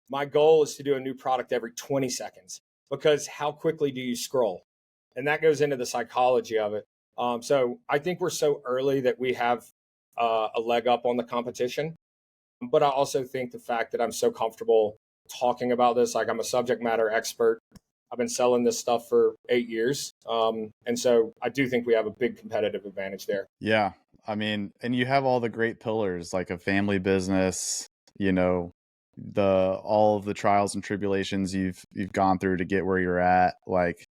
My goal is to do a new product every 20 seconds, because how quickly do you scroll? And that goes into the psychology of it. So I think we're so early that we have a leg up on the competition. But I also think the fact that I'm so comfortable talking about this, like I'm a subject matter expert. I've been selling this stuff for 8 years. And so I do think we have a big competitive advantage there. Yeah. I mean, and you have all the great pillars like a family business, you know, all of the trials and tribulations you've gone through to get where you're at. Like,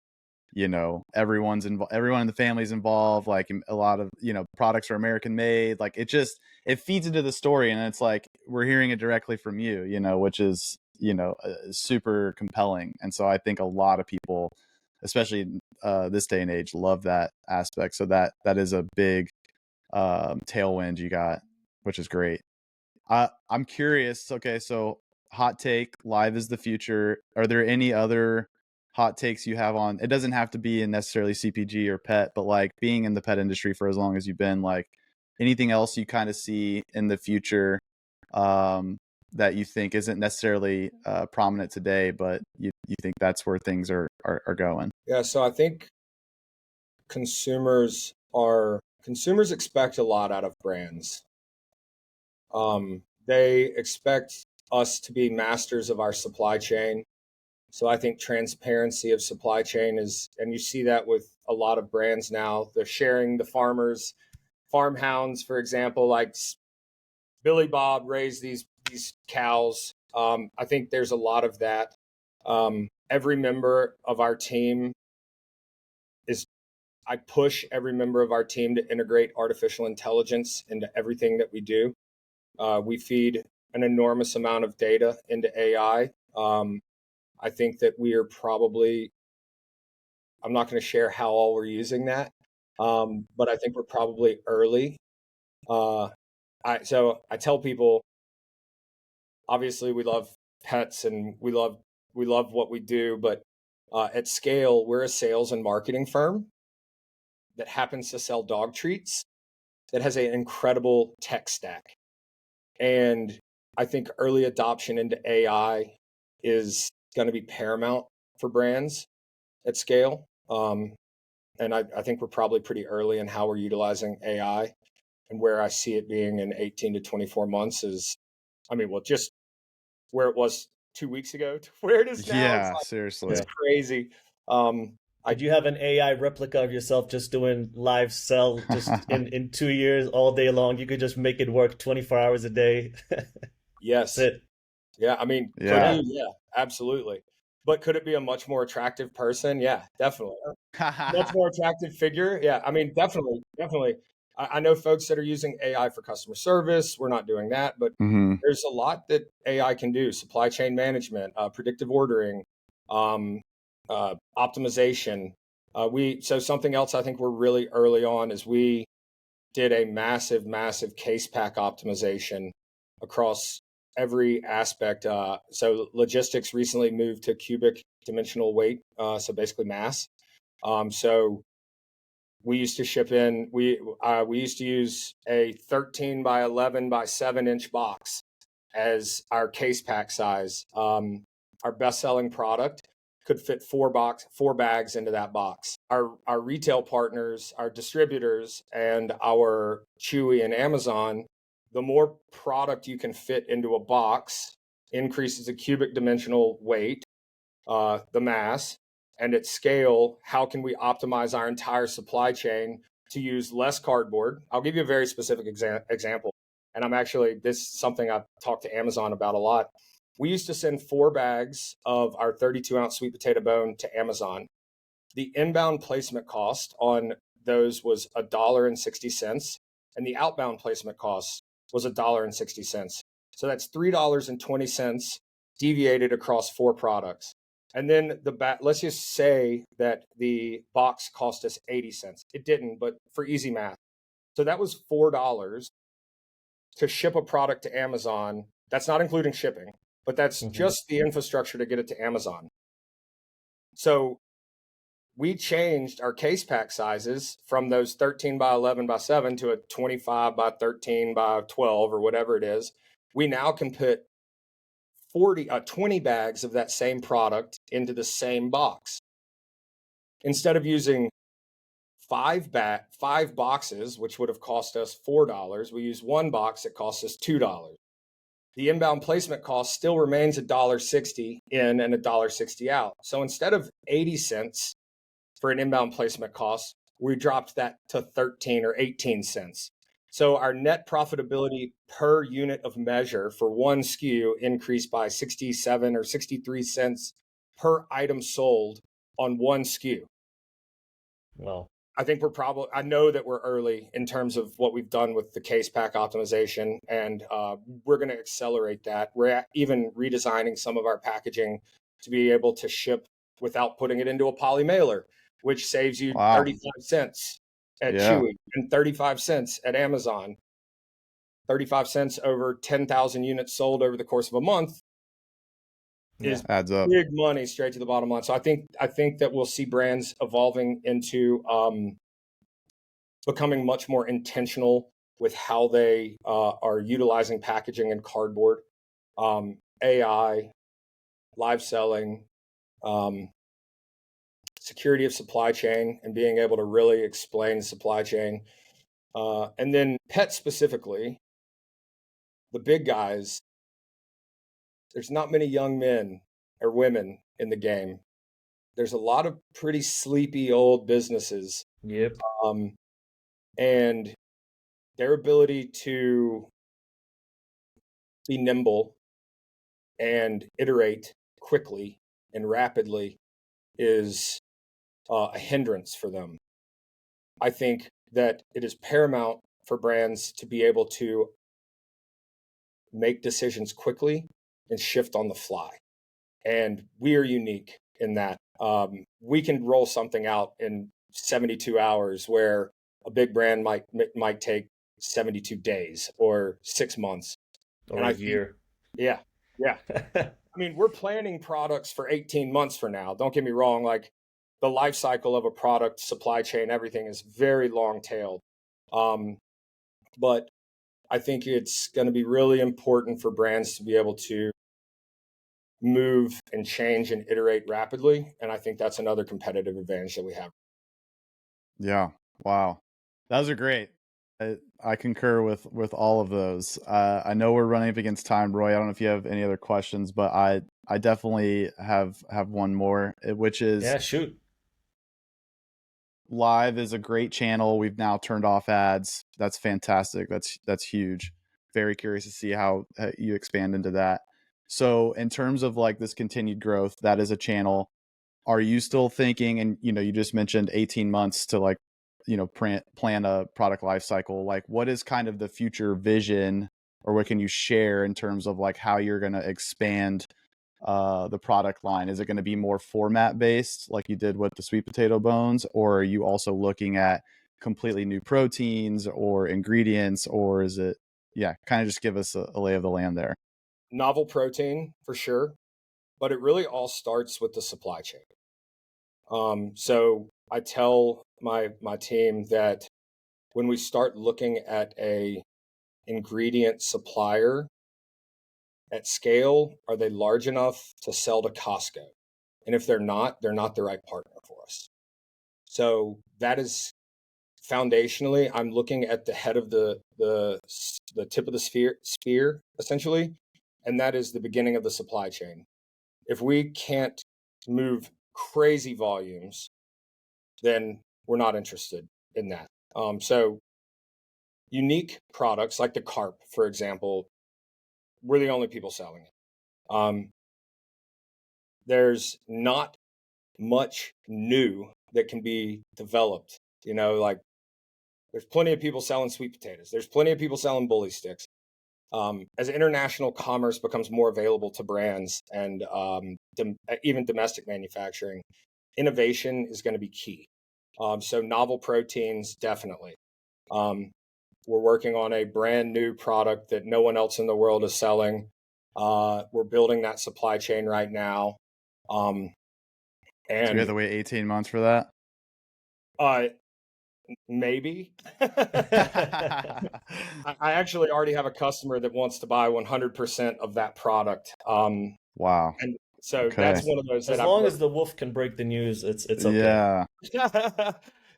you know, everyone in the family's involved. Like a lot of, you know, products are American made. Like it feeds into the story, and it's like we're hearing it directly from you, you know, which is, you know, super compelling. And so I think a lot of people, especially this day and age, love that aspect. So that is a big tailwind you got, which is great. I'm curious. Okay, so hot take: live is the future. Are there any other hot takes you have on? It doesn't have to be in necessarily CPG or pet, but like being in the pet industry for as long as you've been, like anything else you kind of see in the future that you think isn't necessarily prominent today, but you think that's where things are going? Yeah, so I think consumers expect a lot out of brands. They expect us to be masters of our supply chain. So I think transparency of supply chain is, and you see that with a lot of brands now. They're sharing the farmhounds, for example, like Billy Bob raised these cows. I think there's a lot of that. Every member of our team is I push every member of our team to integrate artificial intelligence into everything that we do. We feed an enormous amount of data into AI. I think that we are probably, I'm not going to share how all we're using that, but I think we're probably early. So I tell people, obviously we love pets and we love what we do, but at scale, we're a sales and marketing firm that happens to sell dog treats that has an incredible tech stack. And I think early adoption into AI is going to be paramount for brands at scale. And I think we're probably pretty early in how we're utilizing AI, and where I see it being in 18 to 24 months is, I mean, well, just where it was 2 weeks ago to where it is now. Yeah, It's seriously. crazy. Could you have an AI replica of yourself just doing live sell just in 2 years all day long? You could just make it work 24 hours a day. That's Yes. it. Yeah. I mean, could Yeah. you? Yeah, absolutely. But could it be a much more attractive person? Yeah, definitely. Much more attractive figure. Yeah. I mean, definitely, definitely. I know folks that are using AI for customer service. We're not doing that, but Hmm. there's a lot that AI can do: supply chain management, predictive ordering, um, optimization. So something else I think we're really early on is we did a massive case pack optimization across every aspect. So logistics recently moved to cubic dimensional weight, so basically mass. So we used to ship in. We used to use a 13 by 11 by 7 inch box as our case pack size. Our best selling product could fit four bags into that box. Our retail partners, our distributors, and our Chewy and Amazon, the more product you can fit into a box increases the cubic dimensional weight, the mass, and at scale, how can we optimize our entire supply chain to use less cardboard? I'll give you a very specific example. And this is something I've talked to Amazon about a lot. We used to send 4 bags of our 32-ounce sweet potato bone to Amazon. The inbound placement cost on those was $1.60, and the outbound placement cost was $1.60. So that's $3.20 deviated across 4 products. And then let's just say that the box cost us 80 cents. It didn't, but for easy math. So that was $4 to ship a product to Amazon. That's not including shipping, but that's just the infrastructure to get it to Amazon. So we changed our case pack sizes from those 13 by 11 by 7 to a 25 by 13 by 12 or whatever it is. We now can put 20 bags of that same product into the same box. Instead of using five boxes, which would have cost us $4, we use one box that costs us $2. The inbound placement cost still remains $1.60 in and $1.60 out. So instead of 80 cents for an inbound placement cost, we dropped that to 13 or 18 cents. So our net profitability per unit of measure for one SKU increased by 67 or 63 cents per item sold on one SKU. Well, I think I know that we're early in terms of what we've done with the case pack optimization, and we're going to accelerate that. We're even redesigning some of our packaging to be able to ship without putting it into a poly mailer, which saves you 35 cents at Chewy and 35 cents at Amazon. 35 cents over 10,000 units sold over the course of a month is adds up. Big money straight to the bottom line. So I think that we'll see brands evolving into becoming much more intentional with how they are utilizing packaging and cardboard, AI, live selling, security of supply chain, and being able to really explain the supply chain. And then pet specifically, the big guys, there's not many young men or women in the game. There's a lot of pretty sleepy old businesses. Yep. And their ability to be nimble and iterate quickly and rapidly is a hindrance for them. I think that it is paramount for brands to be able to make decisions quickly and shift on the fly. And we are unique in that. We can roll something out in 72 hours where a big brand might take 72 days or 6 months. Or a year. Yeah. I mean, we're planning products for 18 months for now. Don't get me wrong. Like, the life cycle of a product, supply chain, everything is very long tailed. But I think it's going to be really important for brands to be able to move and change and iterate rapidly. And I think that's another competitive advantage that we have. Yeah. Wow. Those are great. I concur with all of those. I know we're running up against time, Roy. I don't know if you have any other questions, but I definitely have one more, which is, yeah, shoot. Live is a great channel. We've now turned off ads. That's fantastic. That's huge. Very curious to see how you expand into that. So in terms of like this continued growth, that is a channel. Are you still thinking, and you just mentioned 18 months to like, plan a product life cycle. Like, what is kind of the future vision, or what can you share in terms of like how you're going to expand the product line? Is it going to be more format based like you did with the sweet potato bones, or are you also looking at completely new proteins or ingredients, or is it, kind of just give us a lay of the land there? Novel protein for sure, but it really all starts with the supply chain. So I tell my team that when we start looking at a ingredient supplier at scale, are they large enough to sell to Costco? And if they're not the right partner for us. So that is foundationally, I'm looking at the head of the tip of the spear, essentially, and that is the beginning of the supply chain. If we can't move crazy volumes, then we're not interested in that. So unique products like the carp, for example, we're the only people selling it. There's not much new that can be developed. Like, there's plenty of people selling sweet potatoes. There's plenty of people selling bully sticks. As international commerce becomes more available to brands and even domestic manufacturing, innovation is going to be key. So novel proteins, definitely. We're working on a brand new product that no one else in the world is selling. We're building that supply chain right now. And so we have to wait 18 months for that? Maybe. I actually already have a customer that wants to buy 100% of that product. Wow. And so Okay. that's one of those that As I've long worked. as the wolf can break the news, it's okay. Yeah.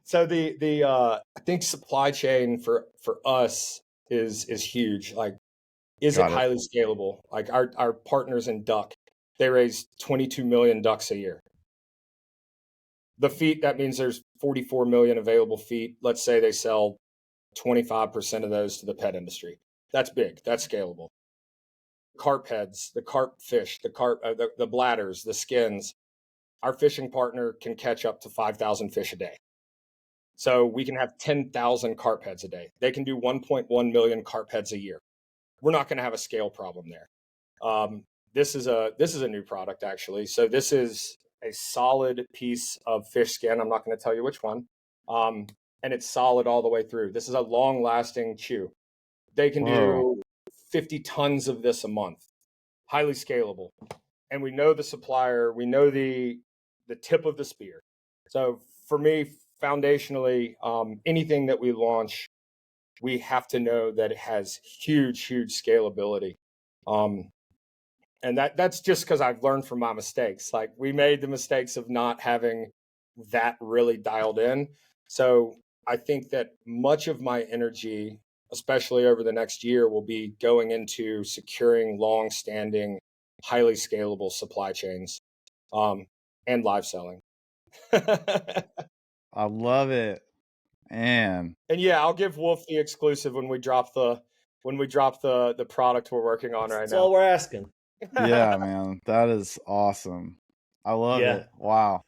So the I think supply chain for us is huge. Like, is it Got it. highly scalable? Like our partners in duck, they raise 22 million ducks a year. The feet, that means there's 44 million available feet. Let's say they sell 25% of those to the pet industry. That's big. That's scalable. Carp heads, the carp fish, the bladders, the skins. Our fishing partner can catch up to 5,000 fish a day. So we can have 10,000 carp heads a day. They can do 1.1 million carp heads a year. We're not going to have a scale problem there. This is a new product actually. So this is a solid piece of fish skin. I'm not going to tell you which one. And it's solid all the way through. This is a long lasting chew. They can Whoa. do 50 tons of this a month. Highly scalable. And we know the supplier, we know the tip of the spear. So for me, foundationally, anything that we launch, we have to know that it has huge scalability. And that's just because I've learned from my mistakes. Like, we made the mistakes of not having that really dialed in. So I think that much of my energy, especially over the next year, will be going into securing long-standing, highly scalable supply chains, and live selling. I love it. Man. And yeah, I'll give Wolf the exclusive when we drop the product we're working on right That's now. all we're asking. Yeah, man. That is awesome. I love Yeah. it. Wow.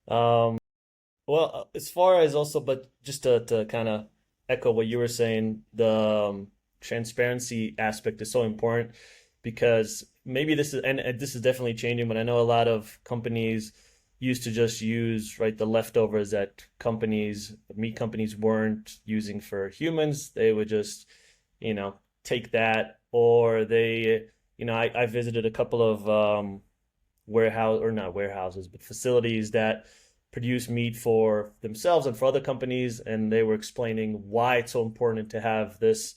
Well, as far as also, but just to kind of echo what you were saying, the transparency aspect is so important because maybe this is, and this is definitely changing, but I know a lot of companies used to just use, right, the leftovers that meat companies weren't using for humans. They would just, take that, or I visited a couple of warehouse, or not warehouses, but facilities that produce meat for themselves and for other companies, and they were explaining why it's so important to have this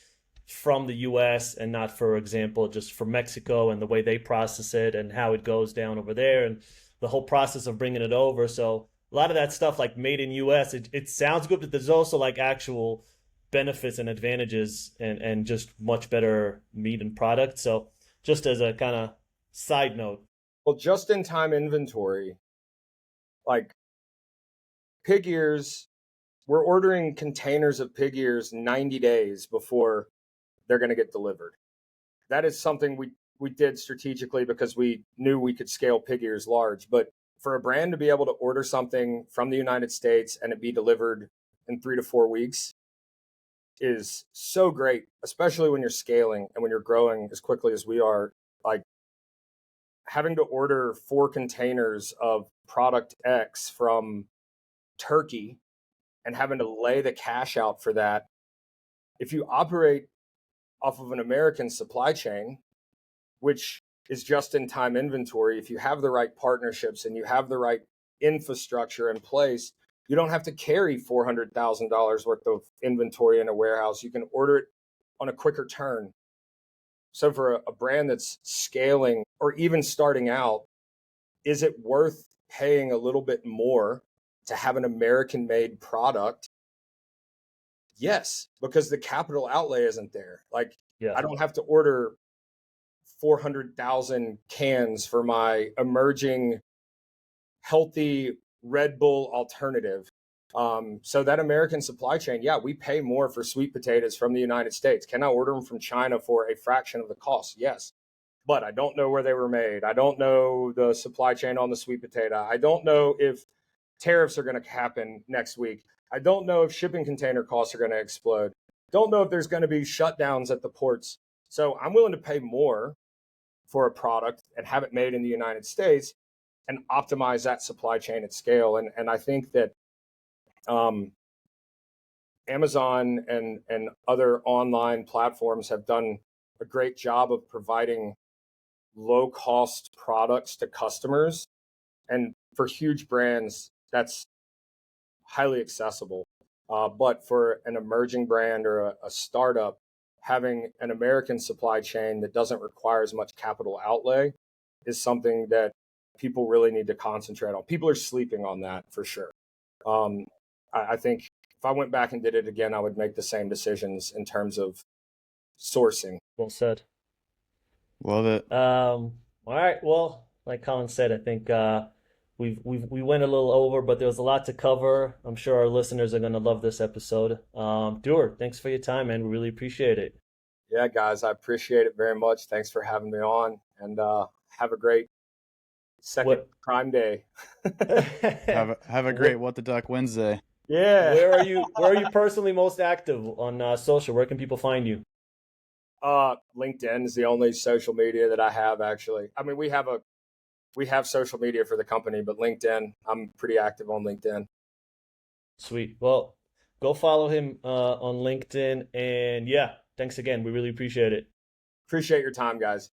from the US and not, for example, just from Mexico, and the way they process it and how it goes down over there and the whole process of bringing it over. So a lot of that stuff, like made in US, it sounds good, but there's also like actual benefits and advantages, and just much better meat and product. So just as a kind of side note. Well, just in time inventory, like pig ears, we're ordering containers of pig ears 90 days before they're going to get delivered. That is something we did strategically because we knew we could scale pig ears large. But for a brand to be able to order something from the United States and it be delivered in 3 to 4 weeks is so great, especially when you're scaling and when you're growing as quickly as we are. Like, having to order 4 containers of product X from Turkey and having to lay the cash out for that. If you operate off of an American supply chain, which is just in time inventory, if you have the right partnerships and you have the right infrastructure in place, you don't have to carry $400,000 worth of inventory in a warehouse. You can order it on a quicker turn. So for a brand that's scaling or even starting out, is it worth paying a little bit more to have an American made product? Yes, because the capital outlay isn't there. Like, Yeah. I don't have to order 400,000 cans for my emerging healthy Red Bull alternative. So that American supply chain, yeah, we pay more for sweet potatoes from the United States. Can I order them from China for a fraction of the cost? Yes. But I don't know where they were made. I don't know the supply chain on the sweet potato. I don't know if tariffs are going to happen next week. I don't know if shipping container costs are going to explode. Don't know if there's going to be shutdowns at the ports. So I'm willing to pay more for a product and have it made in the United States and optimize that supply chain at scale. And I think that Amazon and other online platforms have done a great job of providing low cost products to customers. And for huge brands, that's highly accessible. But for an emerging brand or a startup, having an American supply chain that doesn't require as much capital outlay is something that people really need to concentrate on. People are sleeping on that for sure. I think if I went back and did it again, I would make the same decisions in terms of sourcing. Well said. Love it. All right. Well, like Colin said, I think we went a little over, but there was a lot to cover. I'm sure our listeners are going to love this episode. Dewar, thanks for your time, man. We really appreciate it. Yeah, guys, I appreciate it very much. Thanks for having me on, and have a great second What? Prime Day. Have a great What the Duck Wednesday. Yeah. Where are you personally most active on social? Where can people find you? LinkedIn is the only social media that I have, actually. I mean, we have social media for the company, but LinkedIn, I'm pretty active on LinkedIn. Sweet. Well, go follow him on LinkedIn, and yeah, thanks again. We really appreciate it. Appreciate your time, guys.